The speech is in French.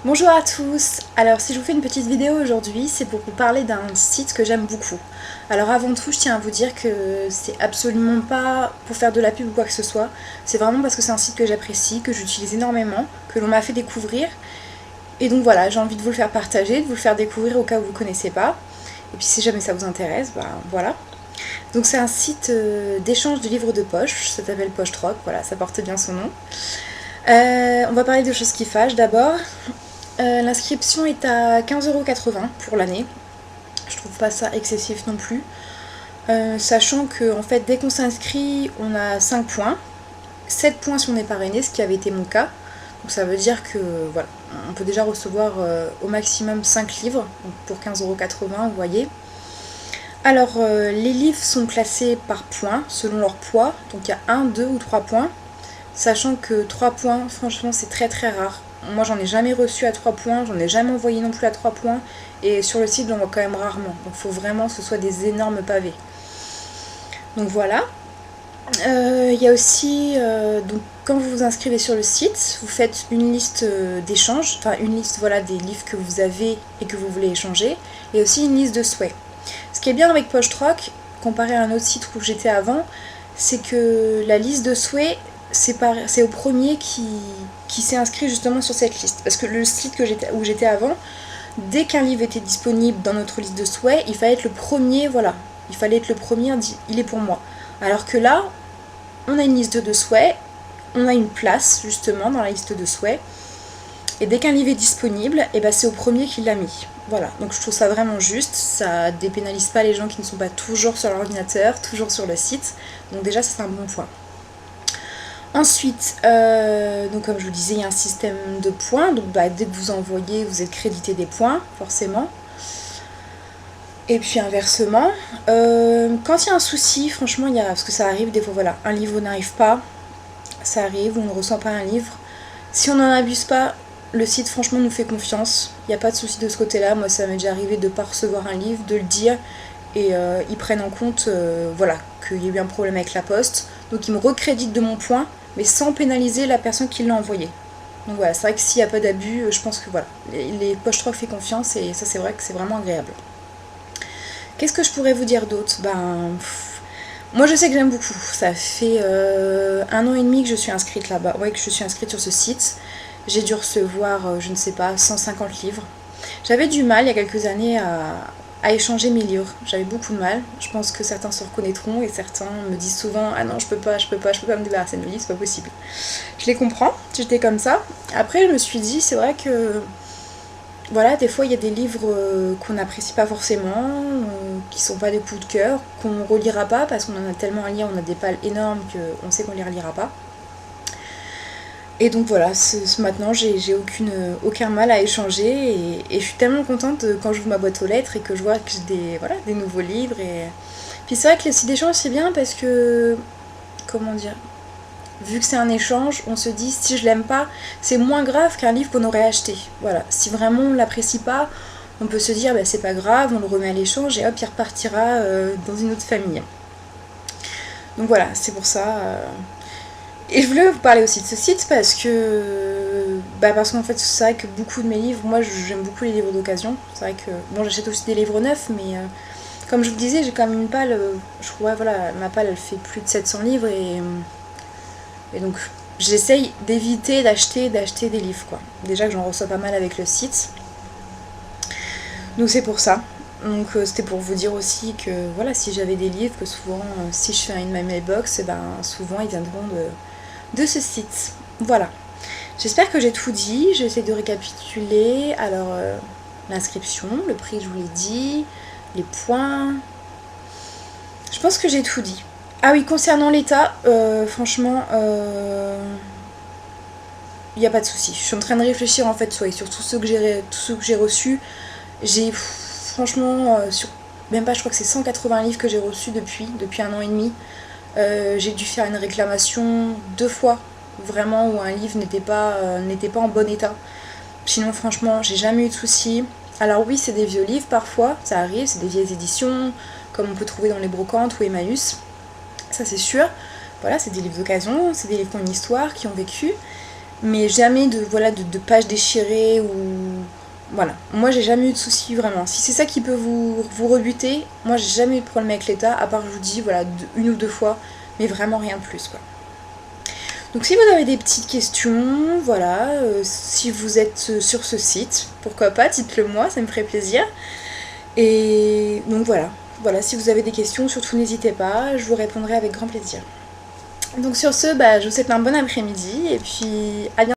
Bonjour à tous. Alors si je vous fais une petite vidéo aujourd'hui, c'est pour vous parler d'un site que j'aime beaucoup. Alors avant tout, je tiens à vous dire que c'est absolument pas pour faire de la pub ou quoi que ce soit. C'est vraiment parce que c'est un site que j'apprécie, que j'utilise énormément, que l'on m'a fait découvrir. Et donc voilà, j'ai envie de vous le faire partager, de vous le faire découvrir au cas où vous ne connaissez pas. Et puis si jamais ça vous intéresse, ben voilà. Donc c'est un site d'échange de livres de poche, ça s'appelle Pochetrock, voilà, ça porte bien son nom. On va parler de choses qui fâchent d'abord. L'inscription est à 15,80 € pour l'année. Je trouve pas ça excessif non plus. Sachant que en fait, dès qu'on s'inscrit, on a 5 points. 7 points si on est parrainé, ce qui avait été mon cas. Donc ça veut dire que voilà, on peut déjà recevoir au maximum 5 livres donc pour 15,80 €, vous voyez. Alors les livres sont classés par points selon leur poids. Donc il y a 1, 2 ou 3 points. Sachant que 3 points, franchement, c'est très très rare. Moi, j'en ai jamais reçu à 3 points, j'en ai jamais envoyé non plus à 3 points. Et sur le site, j'en vois quand même rarement. Donc, il faut vraiment que ce soit des énormes pavés. Donc voilà. Il y a aussi, donc, quand vous vous inscrivez sur le site, vous faites une liste d'échanges, enfin une liste voilà, des livres que vous avez et que vous voulez échanger, et aussi une liste de souhaits. Ce qui est bien avec Pochetrock, comparé à un autre site où j'étais avant, c'est que la liste de souhaits, c'est au premier qui s'est inscrit justement sur cette liste. Parce que le site où j'étais avant, dès qu'un livre était disponible dans notre liste de souhaits, il fallait être le premier, voilà. Il fallait être le premier à dire il est pour moi. Alors que là, on a une liste de souhaits, on a une place justement dans la liste de souhaits. Et dès qu'un livre est disponible, et ben c'est au premier qui l'a mis. Voilà, donc je trouve ça vraiment juste, ça dépénalise pas les gens qui ne sont pas toujours sur l'ordinateur, toujours sur le site. Donc déjà, c'est un bon point. Ensuite, donc comme je vous disais, il y a un système de points. Donc dès que vous envoyez, vous êtes crédité des points, forcément. Et puis inversement, quand il y a un souci, franchement, parce que ça arrive des fois, voilà, un livre n'arrive pas, ça arrive, on ne reçoit pas un livre. Si on n'en abuse pas, le site franchement nous fait confiance. Il n'y a pas de souci de ce côté-là. Moi, ça m'est déjà arrivé de ne pas recevoir un livre, de le dire, et ils prennent en compte voilà, qu'il y a eu un problème avec la poste. Donc ils me recréditent de mon point, mais sans pénaliser la personne qui l'a envoyé. Donc voilà, c'est vrai que s'il n'y a pas d'abus, je pense que voilà, les Pochetrock fait confiance et ça c'est vrai que c'est vraiment agréable. Qu'est-ce que je pourrais vous dire d'autre moi je sais que j'aime beaucoup. Ça fait 1 an et demi que je suis inscrite là-bas, ouais, que je suis inscrite sur ce site. J'ai dû recevoir, je ne sais pas, 150 livres. J'avais du mal il y a quelques années à échanger mes livres. J'avais beaucoup de mal. Je pense que certains se reconnaîtront et certains me disent souvent ah non, je peux pas me débarrasser de mes livres, c'est pas possible. Je les comprends, j'étais comme ça. Après, je me suis dit, c'est vrai que voilà, des fois il y a des livres qu'on n'apprécie pas forcément, qui sont pas des coups de cœur, qu'on relira pas parce qu'on en a tellement à lire, on a des pales énormes qu'on sait qu'on les relira pas. Et donc voilà, maintenant j'ai aucun mal à échanger et je suis tellement contente quand j'ouvre ma boîte aux lettres et que je vois que j'ai des nouveaux livres. Et puis c'est vrai que le site d'échange c'est bien parce que, comment dire, vu que c'est un échange, on se dit si je l'aime pas, c'est moins grave qu'un livre qu'on aurait acheté. Voilà, si vraiment on l'apprécie pas, on peut se dire bah, c'est pas grave, on le remet à l'échange et hop, il repartira dans une autre famille. Donc voilà, c'est pour ça. Et je voulais vous parler aussi de ce site parce qu'en fait c'est vrai que beaucoup de mes livres, moi j'aime beaucoup les livres d'occasion. C'est vrai que bon j'achète aussi des livres neufs, mais comme je vous disais, j'ai quand même une palle, je crois voilà, ma palle elle fait plus de 700 livres et donc j'essaye d'éviter d'acheter des livres quoi. Déjà que j'en reçois pas mal avec le site. Donc c'est pour ça. Donc c'était pour vous dire aussi que voilà, si j'avais des livres, que souvent si je fais une My Mailbox, et ben souvent ils viendront de ce site. Voilà. J'espère que j'ai tout dit. J'essaie de récapituler. Alors l'inscription, le prix je vous l'ai dit, les points. Je pense que j'ai tout dit. Ah oui, concernant l'état, franchement, il n'y a pas de souci. Je suis en train de réfléchir en fait sur tous ceux que j'ai reçus. J'ai franchement, même pas, je crois que c'est 180 livres que j'ai reçus depuis 1 an et demi. J'ai dû faire une réclamation 2 fois, vraiment, où un livre n'était pas en bon état. Sinon, franchement, j'ai jamais eu de soucis. Alors oui, c'est des vieux livres parfois, ça arrive, c'est des vieilles éditions, comme on peut trouver dans les brocantes ou Emmaüs. Ça c'est sûr. Voilà, c'est des livres d'occasion, c'est des livres qui ont une histoire, qui ont vécu. mais jamais voilà, de pages déchirées ou... Voilà, moi j'ai jamais eu de soucis vraiment. Si c'est ça qui peut vous rebuter, moi j'ai jamais eu de problème avec l'état, à part je vous dis, voilà, une ou deux fois, mais vraiment rien de plus, quoi. Donc si vous avez des petites questions, voilà, si vous êtes sur ce site, pourquoi pas, dites-le moi, ça me ferait plaisir. Et donc voilà, si vous avez des questions, surtout n'hésitez pas, je vous répondrai avec grand plaisir. Donc sur ce, je vous souhaite un bon après-midi et puis à bientôt.